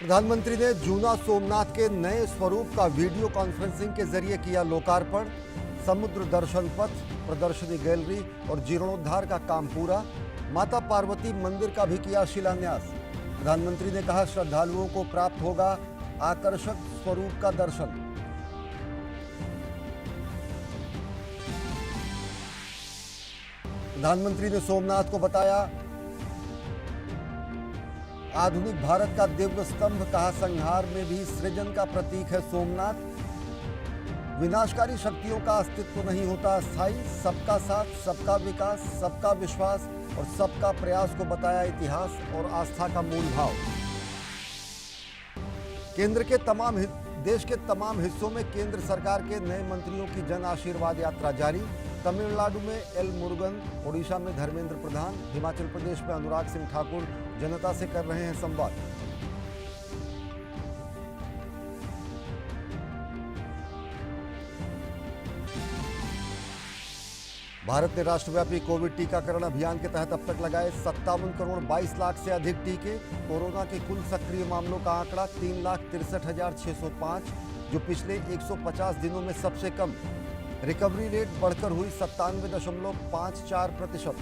प्रधानमंत्री ने जूना सोमनाथ के नए स्वरूप का वीडियो कॉन्फ्रेंसिंग के जरिए किया लोकार्पण। समुद्र दर्शन पथ, प्रदर्शनी गैलरी और जीर्णोद्धार का काम पूरा। माता पार्वती मंदिर का भी किया शिलान्यास। प्रधानमंत्री ने कहा, श्रद्धालुओं को प्राप्त होगा आकर्षक स्वरूप का दर्शन। प्रधानमंत्री ने सोमनाथ को बताया आधुनिक भारत का दिव्य स्तंभ, कहा संहार में भी सृजन का प्रतीक है सोमनाथ। विनाशकारी शक्तियों का अस्तित्व नहीं होता अस्थायी। सबका साथ, सबका विकास, सबका विश्वास और सबका प्रयास को बताया इतिहास और आस्था का मूल भाव। देश के तमाम हिस्सों में केंद्र सरकार के नए मंत्रियों की जन आशीर्वाद यात्रा जारी। तमिलनाडु में एल मुरुगन, ओडिशा में धर्मेंद्र प्रधान, हिमाचल प्रदेश में अनुराग सिंह ठाकुर जनता से कर रहे हैं संवाद। भारत ने राष्ट्रव्यापी कोविड टीकाकरण अभियान के तहत अब तक लगाए 57 करोड़ 22 लाख से अधिक टीके। कोरोना के कुल सक्रिय मामलों का आंकड़ा 3,63,605, जो पिछले 150 दिनों में सबसे कम। रिकवरी रेट बढ़कर हुई 97.54%।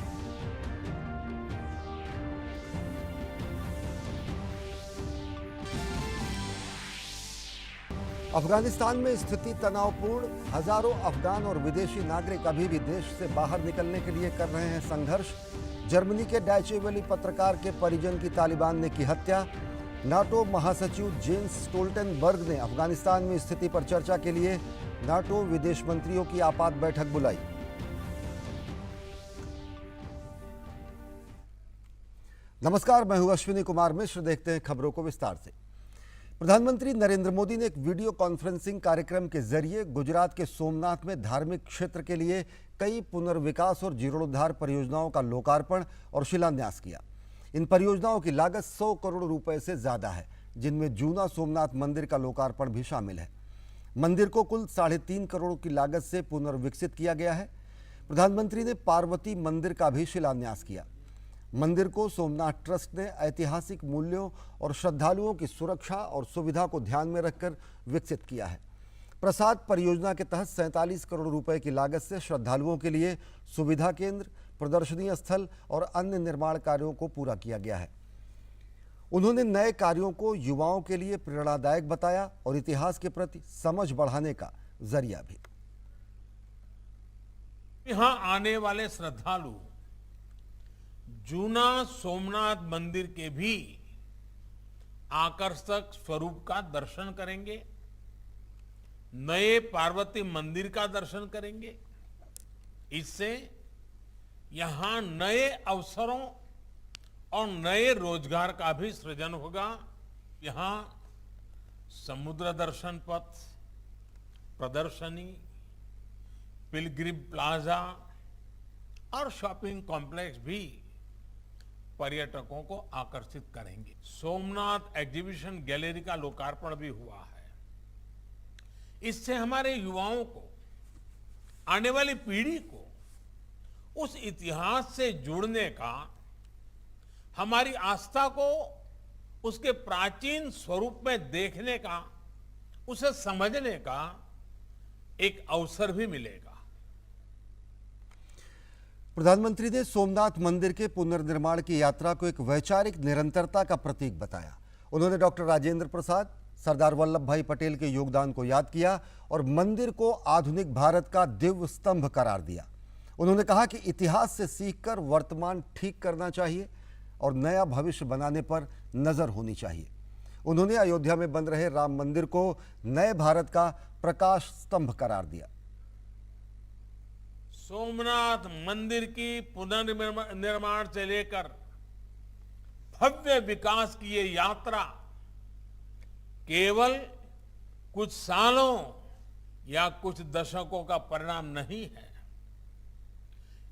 अफगानिस्तान में स्थिति तनावपूर्ण। हजारों अफगान और विदेशी नागरिक अभी भी देश से बाहर निकलने के लिए कर रहे हैं संघर्ष। जर्मनी के डॉयचे वेले पत्रकार के परिजन की तालिबान ने की हत्या। नाटो महासचिव जेंस स्टोल्टेनबर्ग ने अफगानिस्तान में स्थिति पर चर्चा के लिए नाटो विदेश मंत्रियों की आपात बैठक बुलाई। नमस्कार, मैं हूं अश्विनी कुमार मिश्र। देखते हैं खबरों को विस्तार से। प्रधानमंत्री नरेंद्र मोदी ने एक वीडियो कॉन्फ्रेंसिंग कार्यक्रम के जरिए गुजरात के सोमनाथ में धार्मिक क्षेत्र के लिए कई पुनर्विकास और जीर्णोद्धार परियोजनाओं का लोकार्पण और शिलान्यास किया। इन परियोजनाओं की लागत 100 करोड़ रुपए से ज्यादा है, जिनमें जूना सोमनाथ मंदिर का लोकार्पण भी शामिल है। मंदिर को कुल 3.5 करोड़ की लागत से पुनर्विकसित किया गया है। प्रधानमंत्री ने पार्वती मंदिर का भी शिलान्यास किया। मंदिर को सोमनाथ ट्रस्ट ने ऐतिहासिक मूल्यों और श्रद्धालुओं की सुरक्षा और सुविधा को ध्यान में रखकर विकसित किया है। प्रसाद परियोजना के तहत 47 करोड़ रुपए की लागत से श्रद्धालुओं के लिए सुविधा केंद्र, प्रदर्शनी स्थल और अन्य निर्माण कार्यों को पूरा किया गया है। उन्होंने नए कार्यों को युवाओं के लिए प्रेरणादायक बताया और इतिहास के प्रति समझ बढ़ाने का जरिया भी। यहां आने वाले श्रद्धालु जूना सोमनाथ मंदिर के भी आकर्षक स्वरूप का दर्शन करेंगे, नए पार्वती मंदिर का दर्शन करेंगे। इससे यहां नए अवसरों और नए रोजगार का भी सृजन होगा। यहां समुद्र दर्शन पथ, प्रदर्शनी, पिलग्रिम प्लाजा और शॉपिंग कॉम्प्लेक्स भी पर्यटकों को आकर्षित करेंगे। सोमनाथ एग्जीबिशन गैलरी का लोकार्पण भी हुआ है। इससे हमारे युवाओं को, आने वाली पीढ़ी को उस इतिहास से जुड़ने का, हमारी आस्था को उसके प्राचीन स्वरूप में देखने का, उसे समझने का एक अवसर भी मिलेगा। प्रधानमंत्री ने सोमनाथ मंदिर के पुनर्निर्माण की यात्रा को एक वैचारिक निरंतरता का प्रतीक बताया। उन्होंने डॉक्टर राजेंद्र प्रसाद, सरदार वल्लभ भाई पटेल के योगदान को याद किया और मंदिर को आधुनिक भारत का दिव्य स्तंभ करार दिया। उन्होंने कहा कि इतिहास से सीखकर वर्तमान ठीक करना चाहिए और नया भविष्य बनाने पर नजर होनी चाहिए। उन्होंने अयोध्या में बन रहे राम मंदिर को नए भारत का प्रकाश स्तंभ करार दिया। सोमनाथ मंदिर की पुनर्निर्माण से लेकर भव्य विकास की ये यात्रा केवल कुछ सालों या कुछ दशकों का परिणाम नहीं है।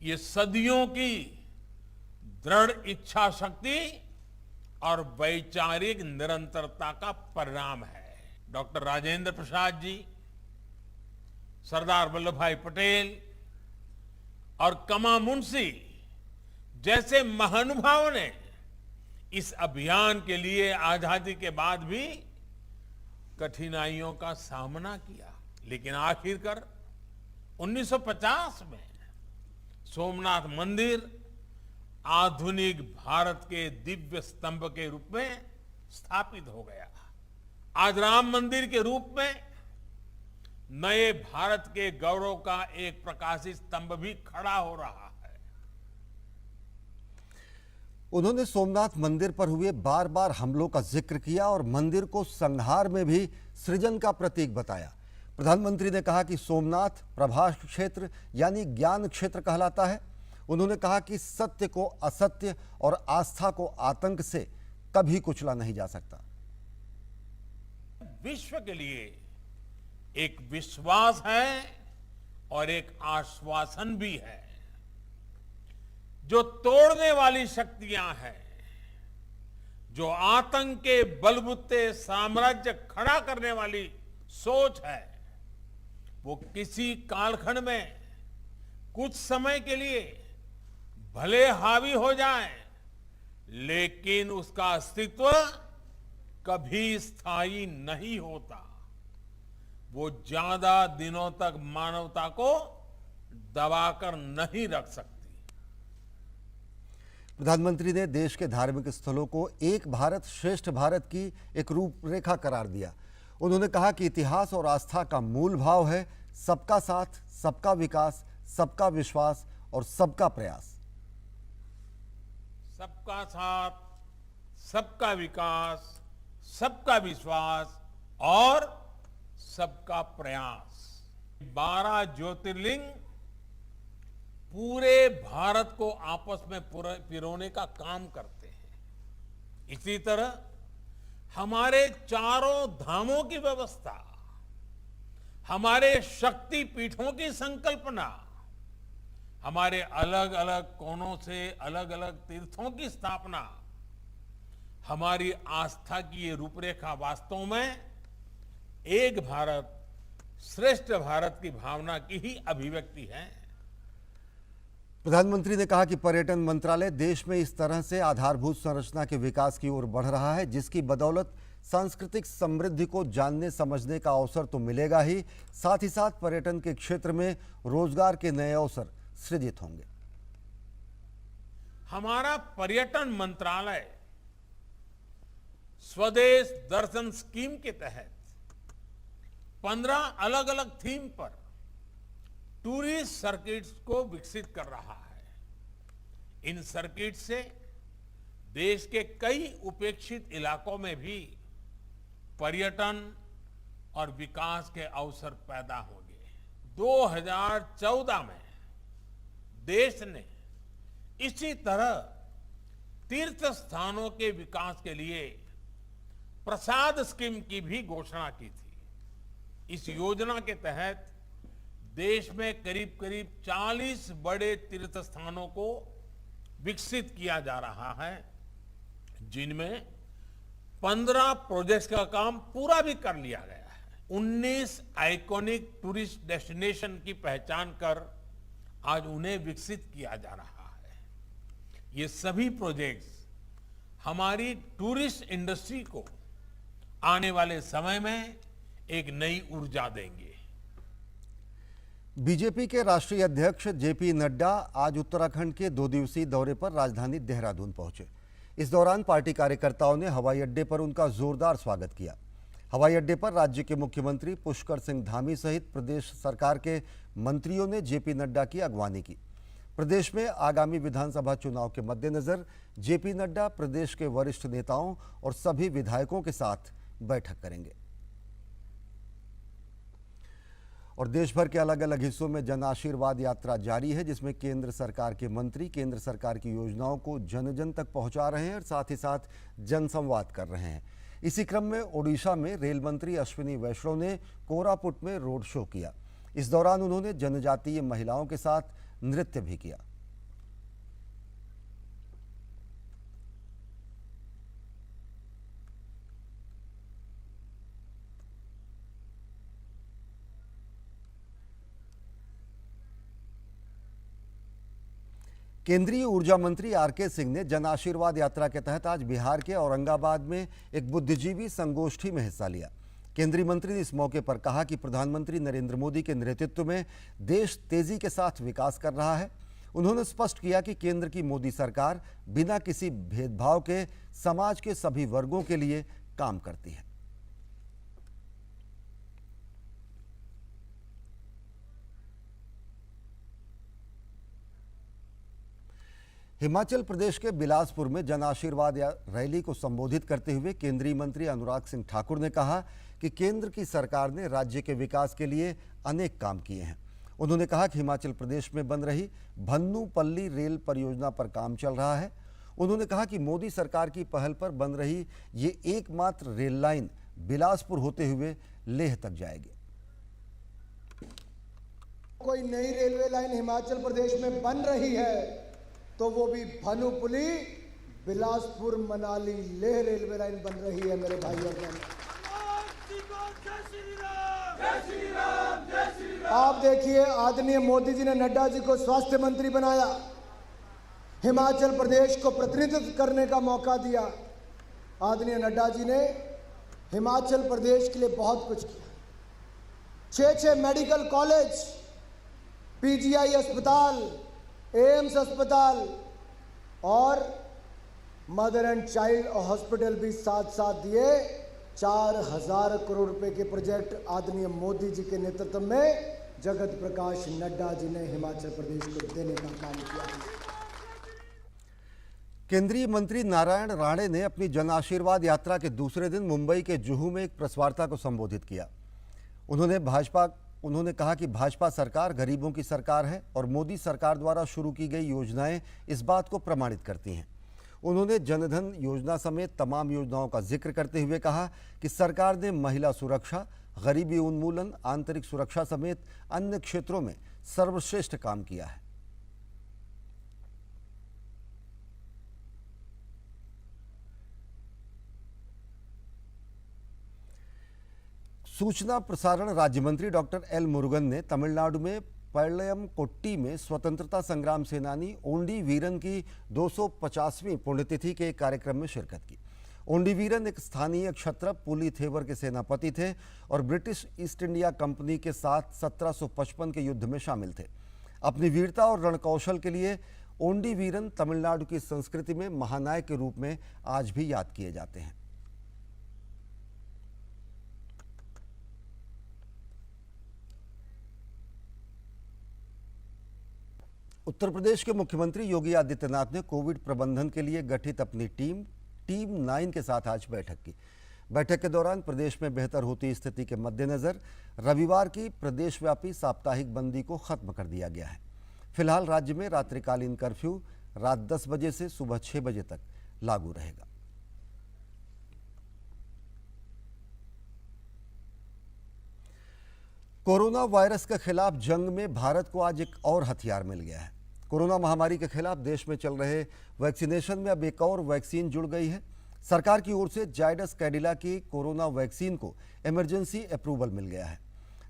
ये सदियों की दृढ़ इच्छा शक्ति और वैचारिक निरंतरता का परिणाम है। डॉक्टर राजेंद्र प्रसाद जी, सरदार वल्लभ भाई पटेल और कमा मुंशी जैसे महानुभावों ने इस अभियान के लिए आजादी के बाद भी कठिनाइयों का सामना किया, लेकिन आखिरकार 1950 में सोमनाथ मंदिर आधुनिक भारत के दिव्य स्तंभ के रूप में स्थापित हो गया। आज राम मंदिर के रूप में नए भारत के गौरव का एक प्रकाशित स्तंभ भी खड़ा हो रहा है। उन्होंने सोमनाथ मंदिर पर हुए बार बार हमलों का जिक्र किया और मंदिर को संहार में भी सृजन का प्रतीक बताया। प्रधानमंत्री ने कहा कि सोमनाथ प्रभास क्षेत्र यानी ज्ञान क्षेत्र कहलाता है। उन्होंने कहा कि सत्य को असत्य और आस्था को आतंक से कभी कुचला नहीं जा सकता। विश्व के लिए एक विश्वास है और एक आश्वासन भी है। जो तोड़ने वाली शक्तियां हैं, जो आतंक के बलबूते साम्राज्य खड़ा करने वाली सोच है, वो किसी कालखंड में कुछ समय के लिए भले हावी हो जाए, लेकिन उसका अस्तित्व कभी स्थायी नहीं होता। वो ज्यादा दिनों तक मानवता को दबाकर नहीं रख सकती। प्रधानमंत्री ने देश के धार्मिक स्थलों को एक भारत श्रेष्ठ भारत की एक रूपरेखा करार दिया। उन्होंने कहा कि इतिहास और आस्था का मूल भाव है सबका साथ, सबका विकास, सबका विश्वास और सबका प्रयास। सबका साथ, सबका विकास, सबका विश्वास और सबका प्रयास। 12 ज्योतिर्लिंग पूरे भारत को आपस में पिरोने का काम करते हैं। इसी तरह हमारे चारों धामों की व्यवस्था, हमारे शक्ति पीठों की संकल्पना, हमारे अलग अलग कोनों से अलग अलग तीर्थों की स्थापना, हमारी आस्था की ये रूपरेखा वास्तव में एक भारत श्रेष्ठ भारत की भावना की ही अभिव्यक्ति है। प्रधानमंत्री ने कहा कि पर्यटन मंत्रालय देश में इस तरह से आधारभूत संरचना के विकास की ओर बढ़ रहा है जिसकी बदौलत सांस्कृतिक समृद्धि को जानने समझने का अवसर तो मिलेगा ही, साथ ही साथ पर्यटन के क्षेत्र में रोजगार के नए अवसर सृजित होंगे। हमारा पर्यटन मंत्रालय स्वदेश दर्शन स्कीम के तहत 15 अलग अलग थीम पर टूरिस्ट सर्किट्स को विकसित कर रहा है। इन सर्किट से देश के कई उपेक्षित इलाकों में भी पर्यटन और विकास के अवसर पैदा होंगे। 2014 में देश ने इसी तरह तीर्थ स्थानों के विकास के लिए प्रसाद स्कीम की भी घोषणा की थी। इस योजना के तहत देश में करीब करीब 40 बड़े तीर्थ स्थानों को विकसित किया जा रहा है, जिनमें 15 प्रोजेक्ट्स का काम पूरा भी कर लिया गया है। 19 आइकॉनिक टूरिस्ट डेस्टिनेशन की पहचान कर आज उन्हें विकसित किया जा रहा है। ये सभी प्रोजेक्ट्स हमारी टूरिस्ट इंडस्ट्री को आने वाले समय में एक नई ऊर्जा देंगे। बीजेपी के राष्ट्रीय अध्यक्ष जेपी नड्डा आज उत्तराखंड के 2 दिवसीय दौरे पर राजधानी देहरादून पहुंचे। इस दौरान पार्टी कार्यकर्ताओं ने हवाई अड्डे पर उनका जोरदार स्वागत किया। हवाई अड्डे पर राज्य के मुख्यमंत्री पुष्कर सिंह धामी सहित प्रदेश सरकार के मंत्रियों ने जेपी नड्डा की अगवानी की। प्रदेश में आगामी विधानसभा चुनाव के मद्देनजर जेपी नड्डा प्रदेश के वरिष्ठ नेताओं और सभी विधायकों के साथ बैठक करेंगे। और देश भर के अलग अलग हिस्सों में जन आशीर्वाद यात्रा जारी है, जिसमें केंद्र सरकार के मंत्री केंद्र सरकार की योजनाओं को जन जन तक पहुंचा रहे हैं और साथ ही साथ जनसंवाद कर रहे हैं। इसी क्रम में ओडिशा में रेल मंत्री अश्विनी वैष्णव ने कोरापुट में रोड शो किया। इस दौरान उन्होंने जनजातीय महिलाओं के साथ नृत्य भी किया। केंद्रीय ऊर्जा मंत्री आर.के. सिंह ने जन आशीर्वाद यात्रा के तहत आज बिहार के औरंगाबाद में एक बुद्धिजीवी संगोष्ठी में हिस्सा लिया। केंद्रीय मंत्री ने इस मौके पर कहा कि प्रधानमंत्री नरेंद्र मोदी के नेतृत्व में देश तेजी के साथ विकास कर रहा है। उन्होंने स्पष्ट किया कि केंद्र की मोदी सरकार बिना किसी भेदभाव के समाज के सभी वर्गों के लिए काम करती है। हिमाचल प्रदेश के बिलासपुर में जन आशीर्वाद रैली को संबोधित करते हुए केंद्रीय मंत्री अनुराग सिंह ठाकुर ने कहा कि केंद्र की सरकार ने राज्य के विकास के लिए अनेक काम किए हैं। उन्होंने कहा कि हिमाचल प्रदेश में बन रही भन्नूपल्ली रेल परियोजना पर काम चल रहा है। उन्होंने कहा कि मोदी सरकार की पहल पर बन रही ये एकमात्र रेल लाइन बिलासपुर होते हुए लेह तक जाएगी। कोई नई रेलवे लाइन हिमाचल प्रदेश में बन रही है तो वो भी भानुपुली बिलासपुर मनाली लेह रेलवे लाइन बन रही है। मेरे भाई और बहन, आप देखिए, आदरणीय मोदी जी ने नड्डा जी को स्वास्थ्य मंत्री बनाया, हिमाचल प्रदेश को प्रतिनिधित्व करने का मौका दिया। आदरणीय नड्डा जी ने हिमाचल प्रदेश के लिए बहुत कुछ किया। 6 मेडिकल कॉलेज, पीजीआई अस्पताल, एम्स अस्पताल और मदर एंड चाइल्ड हॉस्पिटल भी साथ साथ दिए। 4000 करोड़ रुपए के प्रोजेक्ट आदरणीय मोदी जी के नेतृत्व में जगत प्रकाश नड्डा जी ने हिमाचल प्रदेश को देने का काम किया। केंद्रीय मंत्री नारायण राणे ने अपनी जन आशीर्वाद यात्रा के दूसरे दिन मुंबई के जुहू में एक प्रेस वार्ता को संबोधित किया। उन्होंने कहा कि भाजपा सरकार गरीबों की सरकार है और मोदी सरकार द्वारा शुरू की गई योजनाएं इस बात को प्रमाणित करती हैं। उन्होंने जनधन योजना समेत तमाम योजनाओं का जिक्र करते हुए कहा कि सरकार ने महिला सुरक्षा, गरीबी उन्मूलन, आंतरिक सुरक्षा समेत अन्य क्षेत्रों में सर्वश्रेष्ठ काम किया है। सूचना प्रसारण राज्य मंत्री डॉक्टर एल मुरुगन ने तमिलनाडु में पल्लयम कोट्टी में स्वतंत्रता संग्राम सेनानी ओंडी वीरन की 250वीं पुण्यतिथि के एक कार्यक्रम में शिरकत की। ओंडी वीरन एक स्थानीय क्षत्रप पुलिथेवर के सेनापति थे और ब्रिटिश ईस्ट इंडिया कंपनी के साथ 1755 के युद्ध में शामिल थे। अपनी वीरता और रणकौशल के लिए ओंडी वीरन तमिलनाडु की संस्कृति में महानायक के रूप में आज भी याद किए जाते हैं। उत्तर प्रदेश के मुख्यमंत्री योगी आदित्यनाथ ने कोविड प्रबंधन के लिए गठित अपनी टीम 9 के साथ आज बैठक की। बैठक के दौरान प्रदेश में बेहतर होती स्थिति के मद्देनजर रविवार की प्रदेशव्यापी साप्ताहिक बंदी को खत्म कर दिया गया है। फिलहाल राज्य में रात्रिकालीन कर्फ्यू रात 10 बजे से सुबह 6 बजे तक लागू रहेगा। कोरोना वायरस के खिलाफ जंग में भारत को आज एक और हथियार मिल गया है। कोरोना महामारी के खिलाफ देश में चल रहे वैक्सीनेशन में अब एक और वैक्सीन जुड़ गई है। सरकार की ओर से जायडस कैडिला की कोरोना वैक्सीन को इमरजेंसी अप्रूवल मिल गया है।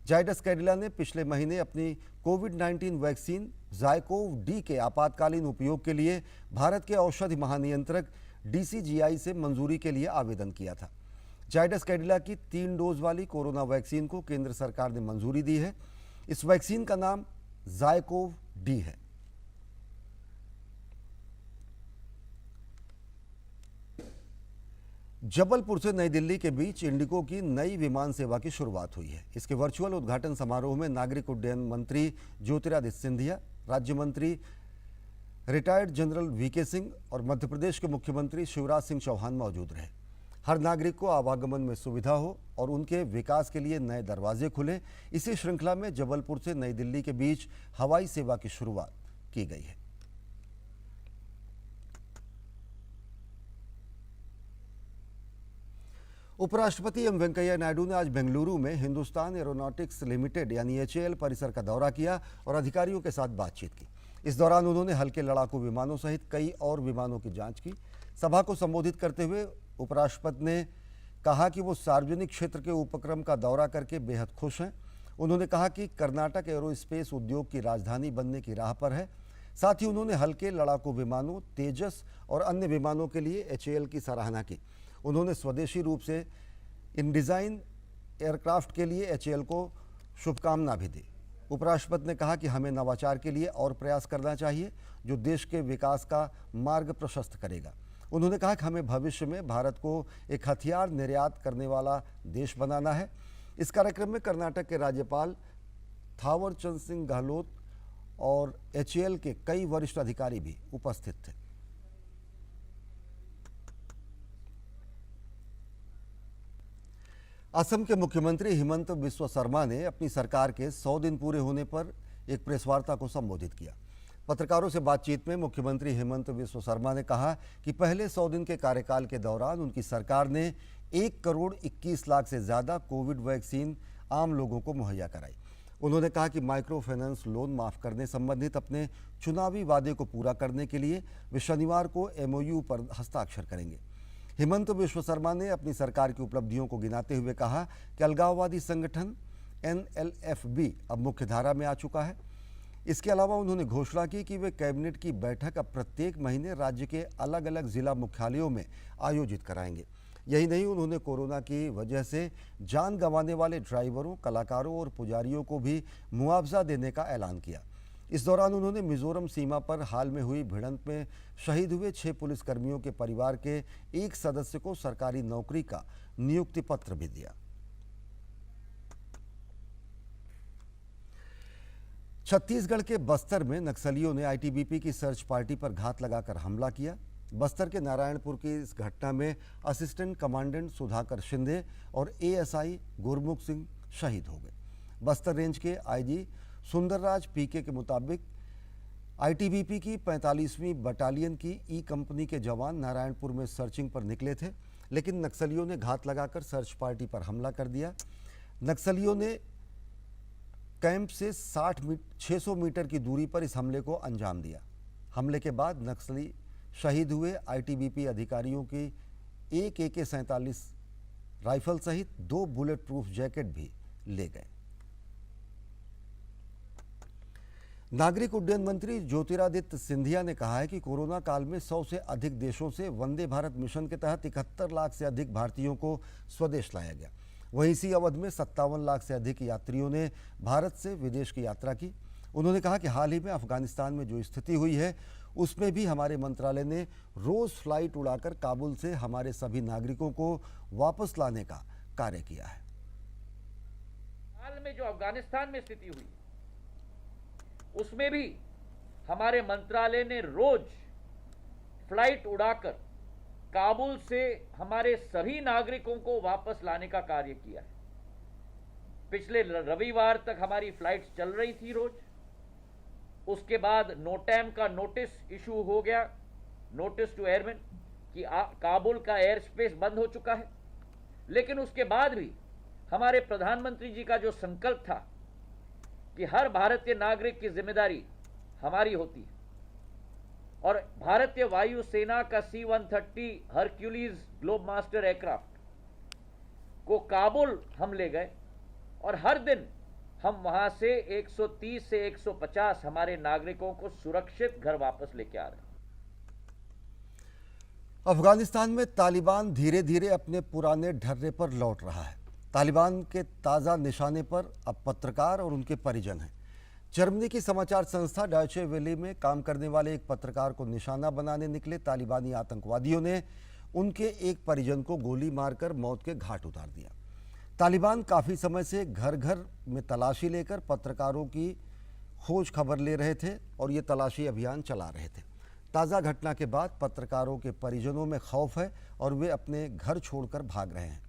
जायडस कैडिला ने पिछले महीने अपनी कोविड-19 वैक्सीन जायकोव डी के आपातकालीन उपयोग के लिए भारत के औषधि महानियंत्रक DCGI से मंजूरी के लिए आवेदन किया था। जायडस कैडिला की 3 डोज वाली कोरोना वैक्सीन को केंद्र सरकार ने मंजूरी दी है। इस वैक्सीन का नाम जायकोव डी है। जबलपुर से नई दिल्ली के बीच इंडिगो की नई विमान सेवा की शुरुआत हुई है। इसके वर्चुअल उद्घाटन समारोह में नागरिक उड्डयन मंत्री ज्योतिरादित्य सिंधिया, राज्य मंत्री रिटायर्ड जनरल VK सिंह और मध्य प्रदेश के मुख्यमंत्री शिवराज सिंह चौहान मौजूद रहे। हर नागरिक को आवागमन में सुविधा हो और उनके विकास के लिए नए दरवाजे खुले, इसी श्रृंखला में जबलपुर से नई दिल्ली के बीच हवाई सेवा की शुरुआत की गई है। उपराष्ट्रपति एम वेंकैया नायडू ने आज बेंगलुरु में हिंदुस्तान एरोनॉटिक्स लिमिटेड यानी HAL परिसर का दौरा किया और अधिकारियों के साथ बातचीत की। इस दौरान उन्होंने हल्के लड़ाकू विमानों सहित कई और विमानों की जांच की। सभा को संबोधित करते हुए उपराष्ट्रपति ने कहा कि वो सार्वजनिक क्षेत्र के उपक्रम का दौरा करके बेहद खुश हैं। उन्होंने कहा कि कर्नाटक एरोस्पेस उद्योग की राजधानी बनने की राह पर है। साथ ही उन्होंने हल्के लड़ाकू विमानों तेजस और अन्य विमानों के लिए HAL की सराहना की। उन्होंने स्वदेशी रूप से इन डिज़ाइन एयरक्राफ्ट के लिए HAL को शुभकामना भी दी। उपराष्ट्रपति ने कहा कि हमें नवाचार के लिए और प्रयास करना चाहिए जो देश के विकास का मार्ग प्रशस्त करेगा। उन्होंने कहा कि हमें भविष्य में भारत को एक हथियार निर्यात करने वाला देश बनाना है। इस कार्यक्रम में कर्नाटक के राज्यपाल थावरचंद सिंह गहलोत और HAL के कई वरिष्ठ अधिकारी भी उपस्थित थे। असम के मुख्यमंत्री हिमंत बिस्वा शर्मा ने अपनी सरकार के 100 दिन पूरे होने पर एक प्रेस वार्ता को संबोधित किया। पत्रकारों से बातचीत में मुख्यमंत्री हिमंत बिस्वा शर्मा ने कहा कि पहले 100 दिन के कार्यकाल के दौरान उनकी सरकार ने 1 करोड़ 21 लाख से ज़्यादा कोविड वैक्सीन आम लोगों को मुहैया कराई। उन्होंने कहा कि माइक्रो फाइनेंस लोन माफ़ करने संबंधित अपने चुनावी वादे को पूरा करने के लिए वे शनिवार को MOU पर हस्ताक्षर करेंगे। हिमंत बिस्वा शर्मा ने अपनी सरकार की उपलब्धियों को गिनाते हुए कहा कि अलगाववादी संगठन NLF-B अब मुख्यधारा में आ चुका है। इसके अलावा उन्होंने घोषणा की कि वे कैबिनेट की बैठक अब प्रत्येक महीने राज्य के अलग अलग जिला मुख्यालयों में आयोजित कराएंगे। यही नहीं, उन्होंने कोरोना की वजह से जान गंवाने वाले ड्राइवरों, कलाकारों और पुजारियों को भी मुआवजा देने का ऐलान किया। इस दौरान उन्होंने मिजोरम सीमा पर हाल में हुई भिड़ंत में शहीद हुए 6 पुलिसकर्मियों के परिवार के एक सदस्य को सरकारी नौकरी का नियुक्ति पत्र भी दिया। छत्तीसगढ़ के बस्तर में नक्सलियों ने ITBP की सर्च पार्टी पर घात लगाकर हमला किया। बस्तर के नारायणपुर की इस घटना में असिस्टेंट कमांडेंट सुधाकर शिंदे और ASI गुरमुख सिंह शहीद हो गए। बस्तर रेंज के IG सुंदरराज PK के मुताबिक ITBP की 45वीं बटालियन की E कंपनी के जवान नारायणपुर में सर्चिंग पर निकले थे, लेकिन नक्सलियों ने घात लगाकर सर्च पार्टी पर हमला कर दिया। नक्सलियों ने कैंप से 600 मीटर की दूरी पर इस हमले को अंजाम दिया। हमले के बाद नक्सली शहीद हुए ITBP अधिकारियों की एक AK-47 राइफल सहित 2 बुलेट प्रूफ जैकेट भी ले गए। नागरिक उड्डयन मंत्री ज्योतिरादित्य सिंधिया ने कहा है कि कोरोना काल में 100 से अधिक देशों से वंदे भारत मिशन के तहत 71 लाख से अधिक भारतीयों को स्वदेश लाया गया। वहीं इसी अवधि में 57 लाख से अधिक यात्रियों ने भारत से विदेश की यात्रा की। उन्होंने कहा कि हाल ही में अफगानिस्तान में जो स्थिति हुई है उसमें भी हमारे मंत्रालय ने रोज फ्लाइट उड़ाकर काबुल से हमारे सभी नागरिकों को वापस लाने का कार्य किया है। हाल में जो अफगानिस्तान में स्थिति हुई उसमें भी हमारे मंत्रालय ने रोज फ्लाइट उड़ाकर काबुल से हमारे सभी नागरिकों को वापस लाने का कार्य किया है। पिछले रविवार तक हमारी फ्लाइट्स चल रही थी रोज। उसके बाद नोटैम का नोटिस इशू हो गया, नोटिस टू एयरमैन कि काबुल का एयर स्पेस बंद हो चुका है। लेकिन उसके बाद भी हमारे प्रधानमंत्री जी का जो संकल्प था कि हर भारतीय नागरिक की जिम्मेदारी हमारी होती है और भारतीय वायुसेना का C-130 Hercules globe master aircraft को काबुल हम ले गए और हर दिन हम वहां से 130 से 150 हमारे नागरिकों को सुरक्षित घर वापस लेके आ रहे हैं। अफगानिस्तान में तालिबान धीरे धीरे अपने पुराने ढर्रे पर लौट रहा है। तालिबान के ताज़ा निशाने पर अब पत्रकार और उनके परिजन हैं। जर्मनी की समाचार संस्था डॉयचे वेले में काम करने वाले एक पत्रकार को निशाना बनाने निकले तालिबानी आतंकवादियों ने उनके एक परिजन को गोली मारकर मौत के घाट उतार दिया। तालिबान काफ़ी समय से घर घर में तलाशी लेकर पत्रकारों की खोज खबर ले रहे थे और ये तलाशी अभियान चला रहे थे। ताज़ा घटना के बाद पत्रकारों के परिजनों में खौफ है और वे अपने घर छोड़कर भाग रहे हैं।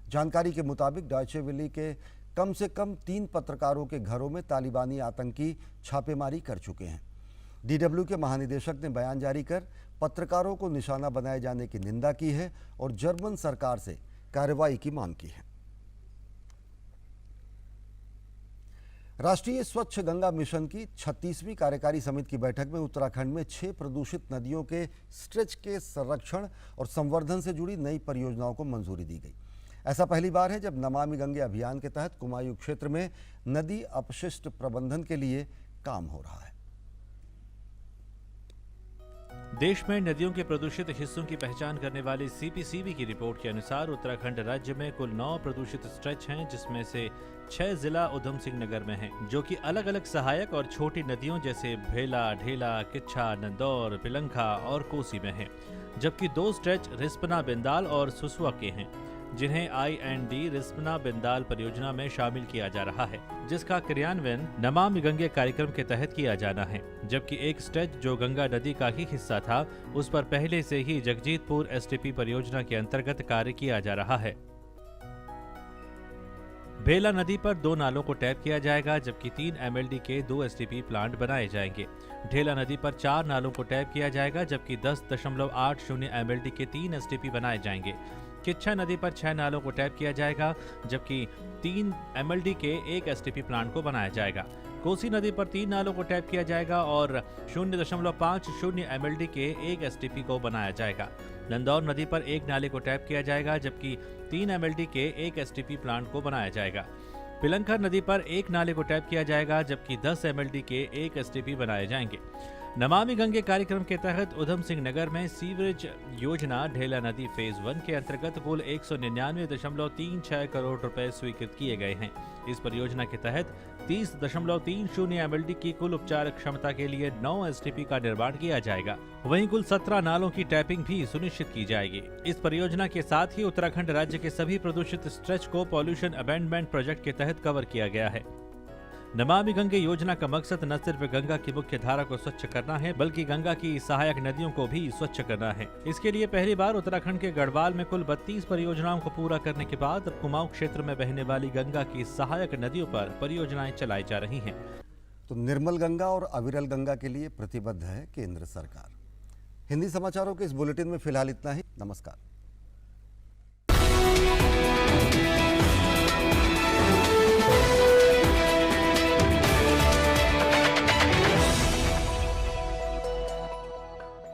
जानकारी के मुताबिक डॉयचे वेले के कम से कम 3 पत्रकारों के घरों में तालिबानी आतंकी छापेमारी कर चुके हैं। DW के महानिदेशक ने बयान जारी कर पत्रकारों को निशाना बनाए जाने की निंदा की है और जर्मन सरकार से कार्रवाई की मांग की है। राष्ट्रीय स्वच्छ गंगा मिशन की 36वीं कार्यकारी समिति की बैठक में उत्तराखंड में 6 प्रदूषित नदियों के स्ट्रेच के संरक्षण और संवर्धन से जुड़ी नई परियोजनाओं को मंजूरी दी गई। ऐसा पहली बार है जब नमामि गंगे अभियान के तहत कुमायूं क्षेत्र में नदी अपशिष्ट प्रबंधन के लिए काम हो रहा है। देश में नदियों के प्रदूषित हिस्सों की पहचान करने वाली सीपीसीबी की रिपोर्ट के अनुसार उत्तराखंड राज्य में कुल 9 प्रदूषित स्ट्रेच हैं, जिसमें से 6 जिला उधम सिंह नगर में हैं, जो कि अलग अलग सहायक और छोटी नदियों जैसे भेला, ढेला, किच्छा, नंदौर, पिलंखा और कोसी में हैं, जबकि 2 स्ट्रेच रिस्पना, बिंदाल और सुसुआ के हैं, जिन्हें IND रिस्पना बिंदाल परियोजना में शामिल किया जा रहा है, जिसका क्रियान्वयन नमामि गंगे कार्यक्रम के तहत किया जाना है। जबकि एक स्ट्रेच जो गंगा नदी का ही हिस्सा था, उस पर पहले से ही जगजीतपुर STP परियोजना के अंतर्गत कार्य किया जा रहा है। भेला नदी पर 2 नालों को टैप किया जाएगा, जबकि 3 MLD के 2 STP प्लांट बनाए जाएंगे। ढेला नदी पर 4 नालों को टैप किया जाएगा, जबकि 10.80 MLD के 3 STP बनाए जाएंगे। किच्छा नदी पर 6 नालों को टैप किया जाएगा, जबकि 3 MLD के 1 STP प्लांट को बनाया जाएगा। कोसी नदी पर 3 नालों को टैप किया जाएगा और 0.50 MLD के 1 STP को बनाया जाएगा। नंदौर नदी पर 1 नाले को टैप किया जाएगा, जबकि 3 MLD के 1 STP प्लांट को बनाया जाएगा। पिलंखर नदी पर 1 नाले को टैप किया जाएगा, जबकि 10 MLD के 1 STP बनाए जाएंगे। नमामि गंगे कार्यक्रम के तहत उधम सिंह नगर में सीवरेज योजना ढेला नदी फेज 1 के अंतर्गत कुल 199.36 करोड़ रुपए स्वीकृत किए गए हैं। इस परियोजना के तहत 30.30 MLD की कुल उपचार क्षमता के लिए 9 STP का निर्माण किया जाएगा। वहीं कुल 17 नालों की टैपिंग भी सुनिश्चित की जाएगी। इस परियोजना के साथ ही उत्तराखंड राज्य के सभी प्रदूषित स्ट्रेच को पॉल्यूशन अबेंडमेंट प्रोजेक्ट के तहत कवर किया गया है। नमामि गंगे योजना का मकसद न सिर्फ गंगा की मुख्य धारा को स्वच्छ करना है, बल्कि गंगा की सहायक नदियों को भी स्वच्छ करना है। इसके लिए पहली बार उत्तराखंड के गढ़वाल में कुल 32 परियोजनाओं को पूरा करने के बाद अब कुमाऊं क्षेत्र में बहने वाली गंगा की सहायक नदियों पर परियोजनाएं चलाई जा रही हैं। तो निर्मल गंगा और अविरल गंगा के लिए प्रतिबद्ध है केंद्र सरकार। हिंदी समाचारों के इस बुलेटिन में फिलहाल इतना ही। नमस्कार।